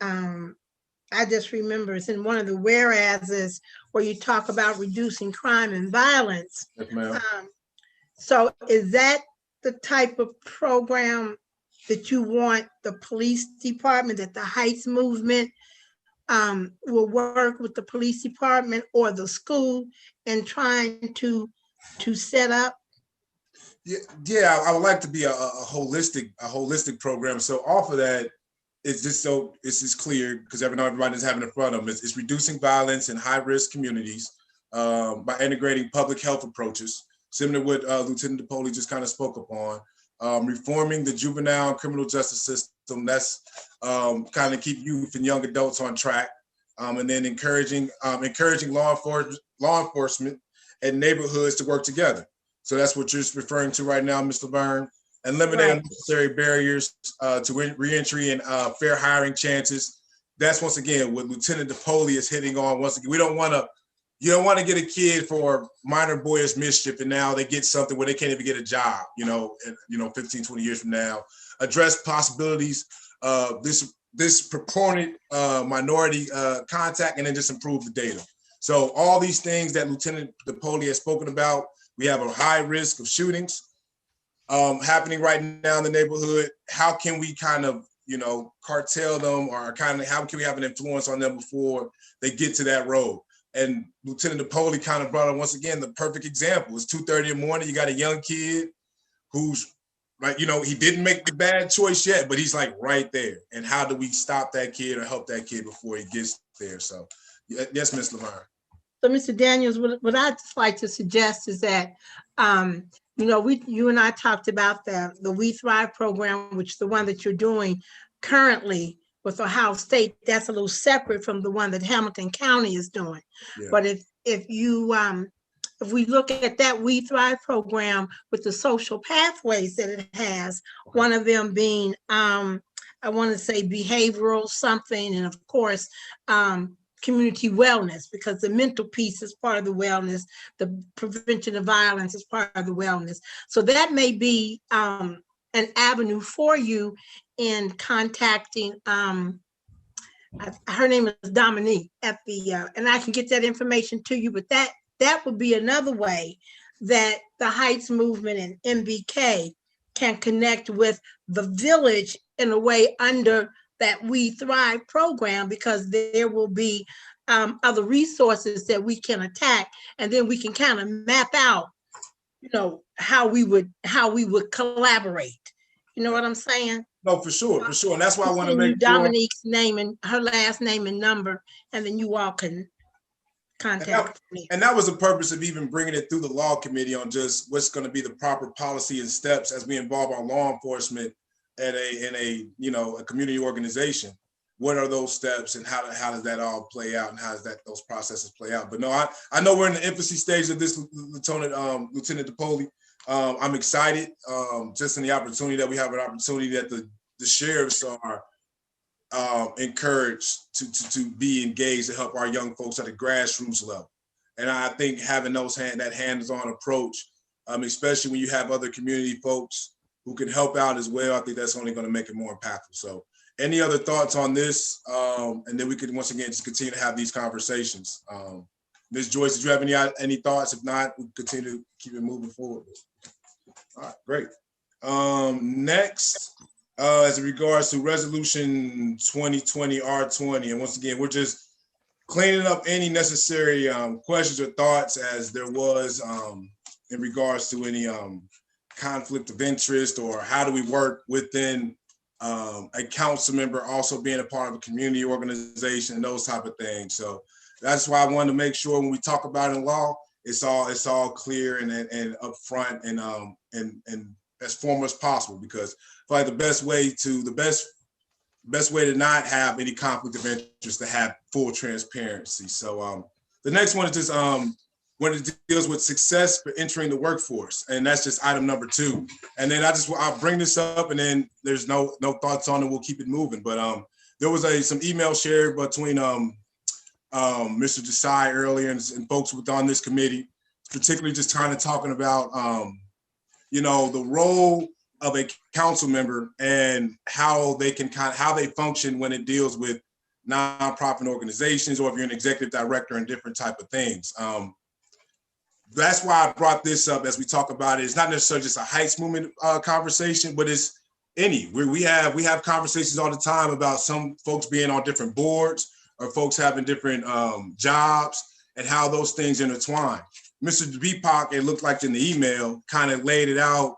I just remember it's in one of the whereases where you talk about reducing crime and violence. Yes, ma'am. So is that the type of program that you want the police department, that the Heights movement will work with the police department or the school in trying to set up? Yeah, I would like to be a holistic program. So off of that, it's just clear because everybody's having in front of them. It's reducing violence in high-risk communities by integrating public health approaches, similar to what Lieutenant DePoli just kind of spoke upon. Reforming the juvenile and criminal justice system, that's kind of keep youth and young adults on track, and then encouraging law enforcement and neighborhoods to work together. So that's what you're referring to right now, Mr. Laverne. Eliminate Right. unnecessary barriers to reentry and fair hiring chances. That's once again what Lieutenant DePoli is hitting on. Once again, you don't want to get a kid for minor boyish mischief and now they get something where they can't even get a job, 15, 20 years from now. Address possibilities of this proponent minority contact and then just improve the data. So all these things that Lieutenant DePoli has spoken about, we have a high risk of shootings happening right now in the neighborhood. How can we kind of, cartel them, or how can we have an influence on them before they get to that road? And Lieutenant DePoli kind of brought up, once again, the perfect example. It's 2:30 in the morning. You got a young kid who's like, he didn't make the bad choice yet, but he's like right there. And how do we stop that kid or help that kid before he gets there? So yes, Ms. Laverne. So, Mr. Daniels, what I'd just like to suggest is that, you and I talked about the We Thrive program, which is the one that you're doing currently with Ohio State. That's a little separate from the one that Hamilton County is doing. Yeah. But if we look at that We Thrive program with the social pathways that it has, one of them being, I want to say behavioral something, and of course, community wellness, because the mental piece is part of the wellness, the prevention of violence is part of the wellness. So that may be an avenue for you in contacting, her name is Dominique at and I can get that information to you, but that would be another way that the Heights movement and MBK can connect with the village in a way under that We Thrive program, because there will be other resources that we can attack, and then we can kind of map out, how we would collaborate. You know what I'm saying? No, for sure. And that's why I want to Send make you Dominique's name and her last name and number, and then you all can contact me. And that was the purpose of even bringing it through the law committee on just what's going to be the proper policy and steps as we involve our law enforcement in a community organization. What are those steps, and how does that all play out, and how does those processes play out? But no, I know we're in the infancy stage of this, Lieutenant DePoli. I'm excited just in the opportunity that we have, an opportunity that the sheriffs are encouraged to be engaged to help our young folks at a grassroots level. And I think having that hands-on approach, especially when you have other community folks who can help out as well, I think that's only going to make it more impactful. So any other thoughts on this? And then we could once again just continue to have these conversations. Ms. Joyce, did you have any thoughts? If not, we continue to keep it moving forward. All right, great. Next, as it regards to resolution 2020 R20, and once again, we're just cleaning up any necessary questions or thoughts as there was in regards to any conflict of interest, or how do we work within a council member also being a part of a community organization and those type of things. So that's why I wanted to make sure when we talk about it in law, it's all clear and upfront and as formal as possible, because I feel like the best best way to not have any conflict of interest, to have full transparency. So the next one is just when it deals with success for entering the workforce, and that's just item number 2. And then I'll bring this up, and then there's no thoughts on it. We'll keep it moving. But there was some email shared between Mr. Desai earlier and folks on this committee, particularly just kind of talking about the role of a council member and how they function when it deals with nonprofit organizations, or if you're an executive director and different type of things. That's why I brought this up as we talk about it. It's not necessarily just a Heights movement conversation, but it's we have conversations all the time about some folks being on different boards or folks having different jobs and how those things intertwine. Mr. Deepak, it looked like in the email, kind of laid it out,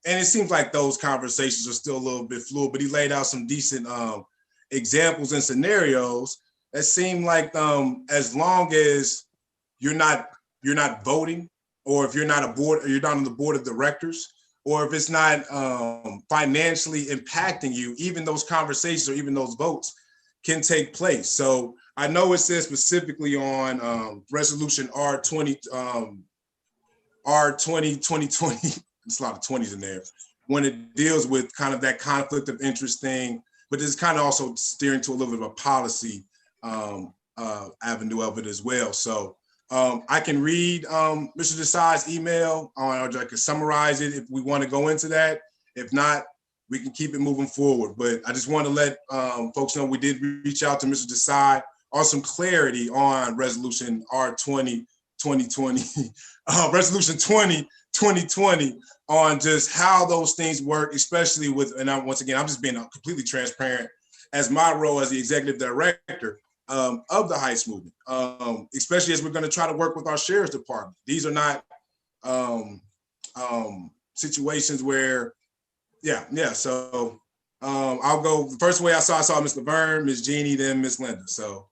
and it seems like those conversations are still a little bit fluid, but he laid out some decent examples and scenarios that seem like as long as you're not voting, or if you're not on the board of directors, or if it's not financially impacting you, even those conversations or even those votes can take place. So I know it says specifically on resolution R20, R20, it's a lot of 20s in there, when it deals with kind of that conflict of interest thing, but it's kind of also steering to a little bit of a policy avenue of it as well. So I can read Mr. Desai's email, or I can summarize it if we want to go into that. If not, we can keep it moving forward. But I just want to let folks know we did reach out to Mr. Desai on some clarity on resolution R20, 2020, resolution 2020, on just how those things work, especially with, and once again, I'm just being completely transparent as my role as the executive director of the Heights movement, especially as we're going to try to work with our sheriff's department. These are not situations where, so I'll go, the first way I saw Ms. Laverne, Ms. Jeannie, then Ms. Linda. So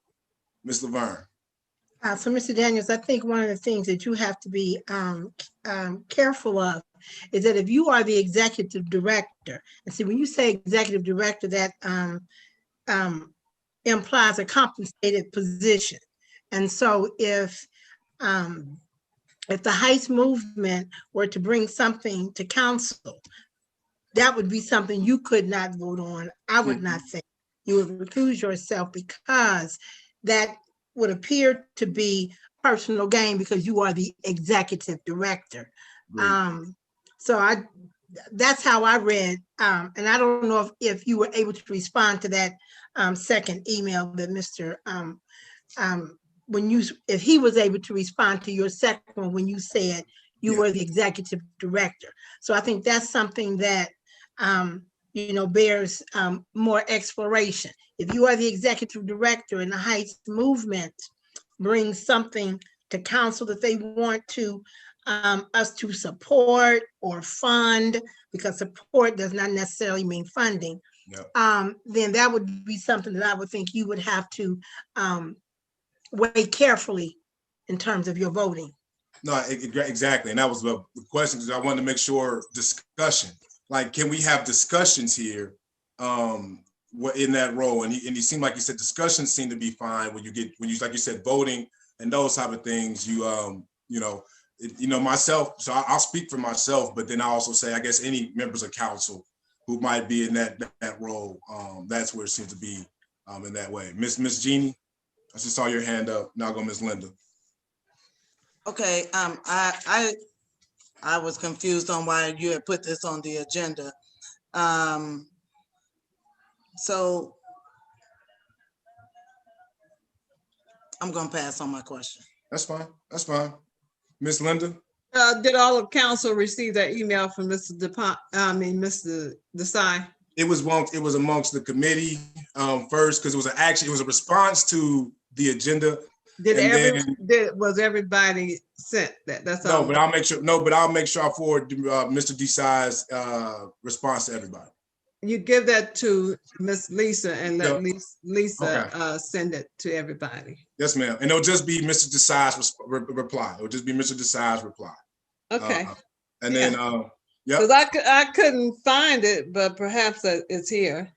Ms. Laverne. So Mr. Daniels, I think one of the things that you have to be careful of is that if you are the executive director, and see, when you say executive director, that implies a compensated position. And so if the Heights movement were to bring something to council, that would be something you could not vote on. I would not say. You would recuse yourself, because that would appear to be personal gain because you are the executive director. So that's how I read, and I don't know if you were able to respond to that second email that Mr. If he was able to respond to your second one when you said you were the executive director. So I think that's something that bears more exploration. If you are the executive director and the Heights movement brings something to council that they want to us to support or fund, because support does not necessarily mean funding, then that would be something that I would think you would have to weigh carefully in terms of your voting. No, exactly. And that was the question, because I wanted to make sure discussion, like, can we have discussions here in that role? And he seemed like he said discussions seem to be fine when you like you said, voting and those type of things, myself, so I'll speak for myself, but then I also say, I guess any members of council who might be in that role, that's where it seems to be in that way. Miss Jeannie, I just saw your hand up. Now go Miss Linda. Okay, I was confused on why you had put this on the agenda. So I'm gonna pass on my question. That's fine. That's fine. Miss Linda? Did all of council receive that email from Mr. Mr. Desai? It was amongst the committee first, because it was a response to the agenda. Was everybody sent that? That's all. But I'll make sure. No, but I'll make sure I forward Mr. Desai's response to everybody. You give that to Miss Lisa and let Lisa send it to everybody. Yes, ma'am. And it'll just be Mr. Desai's reply. It'll just be Mr. Desai's reply. Okay. And then, because I couldn't find it, but perhaps it's here.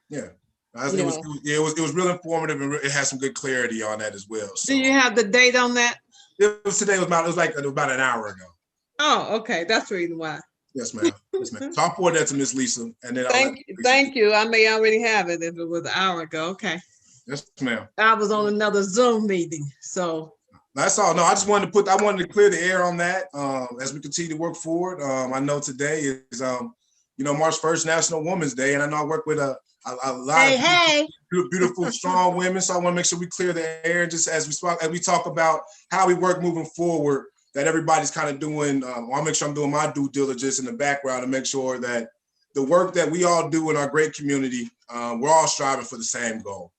Yeah. It was real informative, and it had some good clarity on that as well. So Do you have the date on that? it was today. It was about an hour ago. Oh, okay. That's the reason why. Yes, ma'am. Yes, ma'am. So I'll forward that to Miss Lisa, and then Thank you. I may already have it if it was an hour ago. Okay. Yes, ma'am. I was on another Zoom meeting, so. That's all. No, I wanted to clear the air on that as we continue to work forward. I know today is March 1st, National Women's Day, and I know I work with a lot of beautiful, strong women. So I want to make sure we clear the air, just as we talk about how we work moving forward, that everybody's kind of doing. I want to make sure I'm doing my due diligence in the background to make sure that the work that we all do in our great community, we're all striving for the same goal.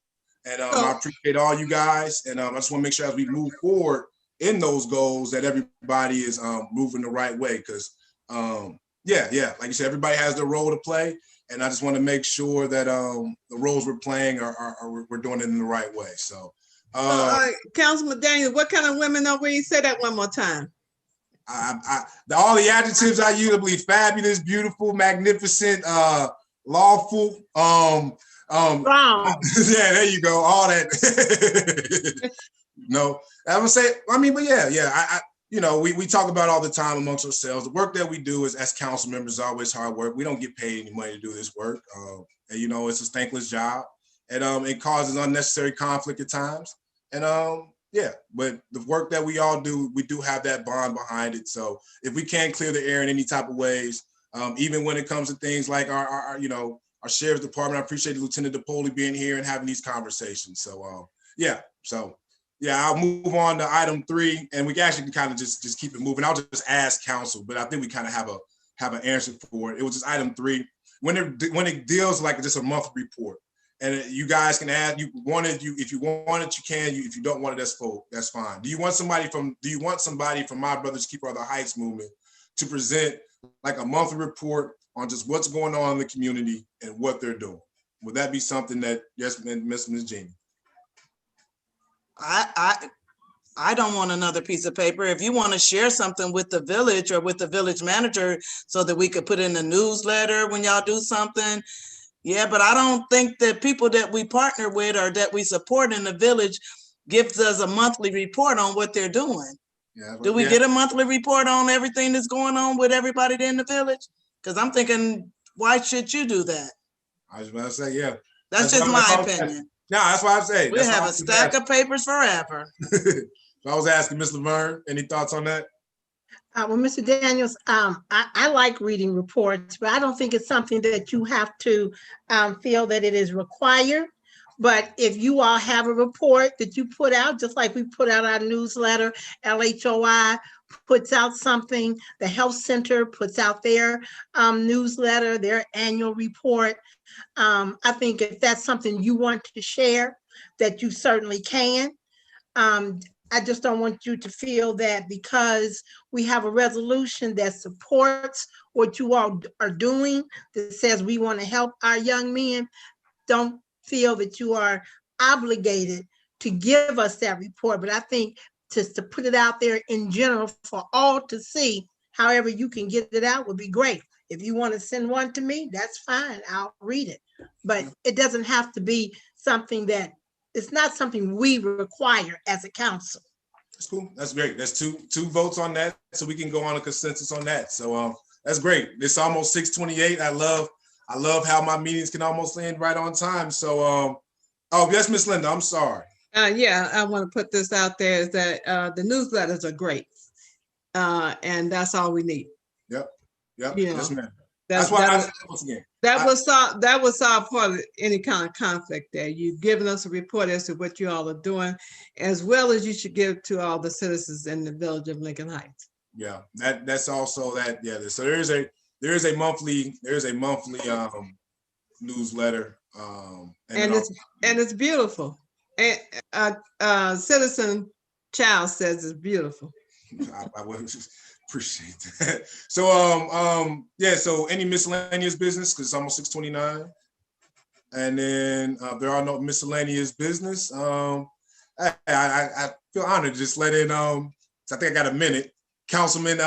And I appreciate all you guys. And I just want to make sure as we move forward in those goals that everybody is moving the right way. Because, like you said, everybody has their role to play. And I just want to make sure that the roles we're playing we're doing it in the right way. So, Councilman Daniel, what kind of women are we? Say that one more time. All the adjectives I use, I believe: fabulous, beautiful, magnificent, lawful. Yeah, there you go. All that. No, I would say. I mean, but yeah. We talk about all the time amongst ourselves. The work that we do as council members is always hard work. We don't get paid any money to do this work. And it's a thankless job, and it causes unnecessary conflict at times. And but the work that we all do, we do have that bond behind it. So if we can't clear the air in any type of ways, even when it comes to things like our sheriff's department, I appreciate Lieutenant DePoli being here and having these conversations. So I'll move on to item 3, and we actually can kind of just keep it moving. I'll just ask council, but I think we kind of have an answer for it. It was just item 3 when it deals like just a monthly report, and you guys can add. If you want it, you can. If you don't want it, that's fine. Do you want somebody from My Brothers Keeper of the Heights movement to present like a monthly report on just what's going on in the community and what they're doing? Would that be something that, yes, Ms. Jeannie? I don't want another piece of paper. If you want to share something with the village or with the village manager so that we could put in the newsletter when y'all do something. Yeah, but I don't think that people that we partner with or that we support in the village gives us a monthly report on what they're doing. Yeah, do we get a monthly report on everything that's going on with everybody in the village? Because I'm thinking, why should you do that? I was about to say, yeah. That's just my opinion. No, that's why I say. We have a stack of papers forever. So I was asking Ms. Laverne, any thoughts on that? Well, Mr. Daniels, I like reading reports, but I don't think it's something that you have to feel that it is required. But if you all have a report that you put out, just like we put out our newsletter, LHOI puts out something, the health center puts out their newsletter, their annual report. I think if that's something you want to share, that you certainly can. I just don't want you to feel that because we have a resolution that supports what you all are doing, that says we want to help our young men, don't feel that you are obligated to give us that report. But I think just to put it out there in general for all to see, however you can get it out would be great. If you want to send one to me, that's fine. I'll read it. But it doesn't have to be something that, it's not something we require as a council. That's cool. That's great. That's two votes on that, so we can go on a consensus on that. So that's great. It's almost 6:28. I love how my meetings can almost end right on time. So oh yes, Miss Linda, I'm sorry. Yeah, I want to put this out there is that the newsletters are great. And that's all we need. Yep. Yes, ma'am. That's why that would solve part of any kind of conflict there. You've given us a report as to what you all are doing, as well as you should give to all the citizens in the village of Lincoln Heights. Yeah, that's also that. Yeah, so there is a monthly newsletter, and it's beautiful. And Citizen Child says it's beautiful. I would appreciate that. So so any miscellaneous business, because it's almost 6:29, and then there are no miscellaneous business. I feel honored to just let in. I think I got a minute, Councilman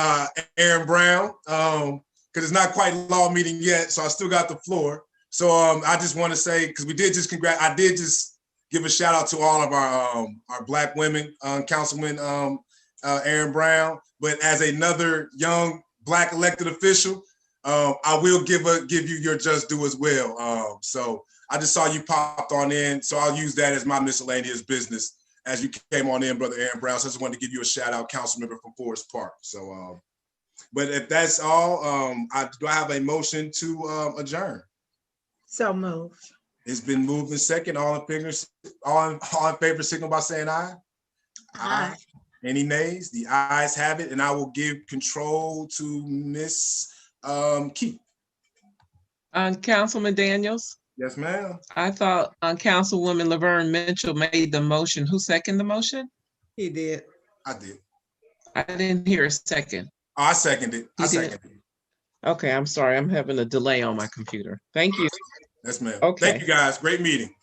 Aaron Brown, because it's not quite law meeting yet, so I still got the floor. So I just want to say, because I did just give a shout out to all of our Black women, Councilman Aaron Brown. But as another young Black elected official, I will give you your just due as well. So I just saw you popped on in, so I'll use that as my miscellaneous business as you came on in, Brother Aaron Brown. So I just wanted to give you a shout out, council member from Forest Park. So, but if that's all, do I have a motion to adjourn? So moved. It's been moved in second. All in favor, signal by saying aye. Aye. Any nays? The ayes have it, and I will give control to Miss Keith. Councilman Daniels, Yes, ma'am. I thought Councilwoman Laverne Mitchell made the motion. Who seconded the motion? He did. I did. I didn't hear a second. I seconded. I You did? seconded. Okay, I'm sorry. I'm having a delay on my computer. Thank you. Yes, ma'am. Okay. Thank you, guys. Great meeting.